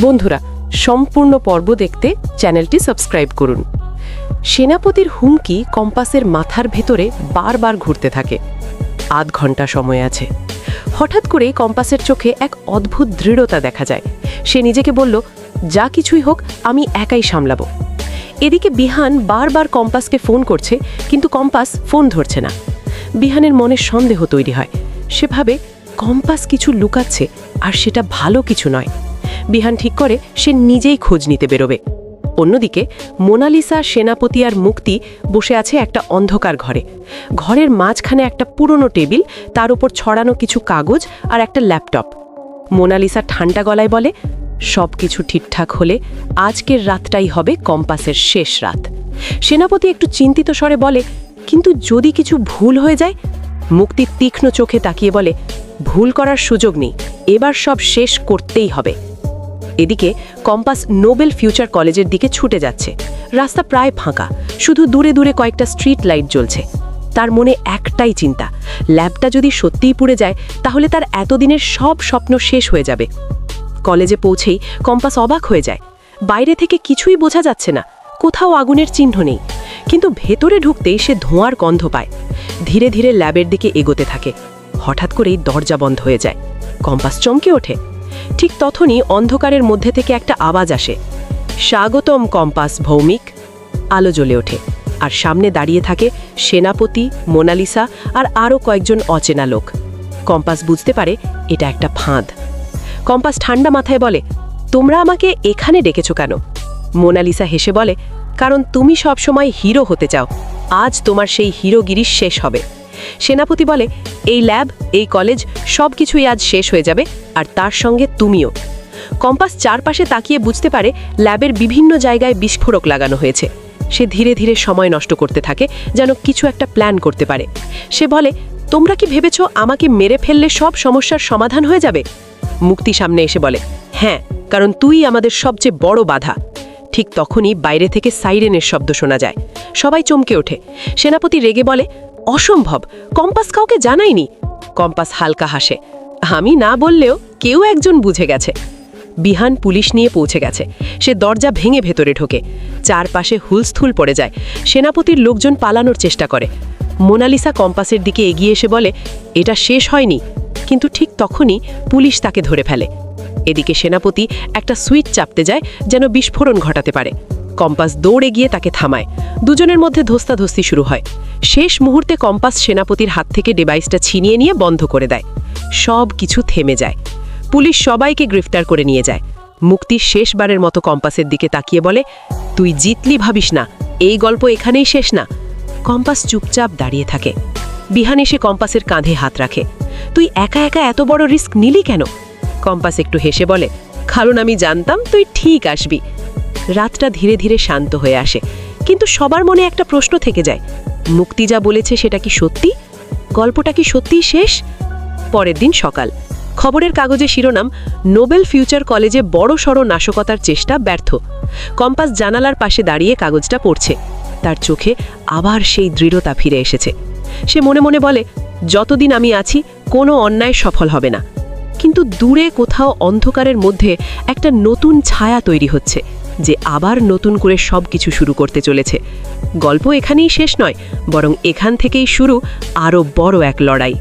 বন্ধুরা, সম্পূর্ণ পর্ব দেখতে চ্যানেলটি সাবস্ক্রাইব করুন। সেনাপতির হুমকি কম্পাসের মাথার ভেতরে বারবার ঘুরতে থাকে। আধ ঘন্টা সময় আছে। হঠাৎ করে কম্পাসের চোখে এক অদ্ভুত দৃঢ়তা দেখা যায়। সে নিজেকে বলল, যা কিছুই হোক আমি একাই সামলাবো। এদিকে বিহান বারবার কম্পাসকে ফোন করছে, কিন্তু কম্পাস ফোন ধরছে না। বিহানের মনে সন্দেহ তৈরি হয়। সে ভাবে কম্পাস কিছু লুকাচ্ছে, আর সেটা ভালো কিছু নয়। বিহান ঠিক করে সে নিজেই খোঁজ নিতে বেরোবে। অন্যদিকে মোনালিসা, সেনাপতি আর মুক্তি বসে আছে একটা অন্ধকার ঘরে। ঘরের মাঝখানে একটা পুরনো টেবিল, তার উপর ছড়ানো কিছু কাগজ আর একটা ল্যাপটপ। মোনালিসা ঠান্ডা গলায় বলে, সব কিছু ঠিকঠাক হলে আজকের রাতটাই হবে কম্পাসের শেষ রাত। সেনাপতি একটু চিন্তিত স্বরে বলে, কিন্তু যদি কিছু ভুল হয়ে যায়? মুক্তি তীক্ষ্ণ চোখে তাকিয়ে বলে, ভুল করার সুযোগ নেই, এবার সব শেষ করতেই হবে। এদিকে কম্পাস নোবেল ফিউচার কলেজের দিকে ছুটে যাচ্ছে। রাস্তা প্রায় ফাঁকা, শুধু দূরে দূরে কয়েকটা স্ট্রিট লাইট জ্বলছে। তার মনে একটাই চিন্তা, ল্যাবটা যদি সত্যিই পুড়ে যায় তাহলে তার এতদিনের সব স্বপ্ন শেষ হয়ে যাবে। কলেজে পৌঁছেই কম্পাস অবাক হয়ে যায়। বাইরে থেকে কিছুই বোঝা যাচ্ছে না, কোথাও আগুনের চিহ্ন নেই, কিন্তু ভেতরে ঢুকতেই সে ধোঁয়ার গন্ধ পায়। ধীরে ধীরে ল্যাবের দিকে এগোতে থাকে। হঠাৎ করেই দরজা বন্ধ হয়ে যায়। কম্পাস চমকে ওঠে। ঠিক তখনই অন্ধকারের মধ্যে থেকে একটা আওয়াজ আসে, স্বাগতম কম্পাস ভৌমিক। আলো জ্বলে ওঠে, আর সামনে দাঁড়িয়ে থাকে সেনাপতি, মোনালিসা আর আরও কয়েকজন অচেনা লোক। কম্পাস বুঝতে পারে এটা একটা ফাঁদ। কম্পাস ঠান্ডা মাথায় বলে, তোমরা আমাকে এখানে ডেকেছো কেন? মোনালিসা হেসে বলে, কারণ তুমি সবসময় হিরো হতে চাও, আজ তোমার সেই হিরোগিরি শেষ হবে। সেনাপতি বলে, এই ল্যাব, এই কলেজ সব কিছুই আজ শেষ হয়ে যাবে, আর তার সঙ্গে তুমিও। কম্পাস চারপাশে তাকিয়ে বুঝতে পারে ল্যাবের বিভিন্ন জায়গায় বিস্ফোরক লাগানো হয়েছে। সে ধীরে ধীরে সময় নষ্ট করতে থাকে, যেন কিছু একটা প্ল্যান করতে পারে। সে বলে, তোমরা কি ভেবেছো আমাকে মেরে ফেললে সব সমস্যার সমাধান হয়ে যাবে? মুক্তি সামনে এসে বলে, হ্যাঁ, কারণ তুই আমাদের সবচেয়ে বড় বাধা। ঠিক তখনই বাইরে থেকে সাইরেনের শব্দ শোনা যায়। সবাই চমকে ওঠে। সেনাপতি রেগে বলে, অসম্ভব, কম্পাস কাউকে জানায়নি। কম্পাস হালকা হাসে, আমি না বললেও কেউ একজন বুঝে গেছে। বিহান পুলিশ নিয়ে পৌঁছে গেছে। সে দরজা ভেঙে ভেতরে ঢোকে। চারপাশে হুলস্থুল পড়ে যায়। সেনাপতির লোকজন পালানোর চেষ্টা করে। মোনালিসা কম্পাসের দিকে এগিয়ে এসে বলে, এটা শেষ হয়নি। কিন্তু ঠিক তখনই পুলিশ তাকে ধরে ফেলে। এদিকে সেনাপতি একটা সুইচ চাপতে যায়, যেন বিস্ফোরণ ঘটাতে পারে। কম্পাস দৌড়ে গিয়ে তাকে থামায়। দুজনের মধ্যে ধস্তাধস্তি শুরু হয়। শেষ মুহূর্তে কম্পাস সেনাপতির হাত থেকে ডিভাইসটা ছিনিয়ে নিয়ে বন্ধ করে দেয়। সব কিছু থেমে যায়। পুলিশ সবাইকে গ্রেফতার করে নিয়ে যায়। মুক্তি শেষবারের মতো কম্পাসের দিকে তাকিয়ে বলে, তুই জিতলি ভাবিস না, এই গল্প এখানেই শেষ না। কম্পাস চুপচাপ দাঁড়িয়ে থাকে। বিহান এসে কম্পাসের কাঁধে হাত রাখে। তুই একা একা এত বড় রিস্ক নিলি কেন? কম্পাস একটু হেসে বলে, কারণ আমি জানতাম তুই ঠিক আসবি। রাতটা ধীরে ধীরে শান্ত হয়ে আসে, কিন্তু সবার মনে একটা প্রশ্ন থেকে যায়, মুক্তি যা বলেছে সেটা কি সত্যি? গল্পটা কি সত্যিই শেষ? পরের দিন সকাল। খবরের কাগজে শিরোনাম, নোবেল ফিউচার কলেজে বড়সড় নাশকতার চেষ্টা ব্যর্থ। কম্পাস জানালার পাশে দাঁড়িয়ে কাগজটা পড়ছে। তার চোখে আবার সেই দৃঢ়তা ফিরে এসেছে। সে মনে মনে বলে, যতদিন আমি আছি কোনো অন্যায় সফল হবে না। কিন্তু দূরে কোথাও অন্ধকারের মধ্যে একটা নতুন ছায়া তৈরি হচ্ছে, যে আবার নতুন করে সব কিছু শুরু করতে চলেছে। গল্প এখানেই শেষ নয়, বরং এখান থেকেই শুরু আরও বড় এক লড়াই।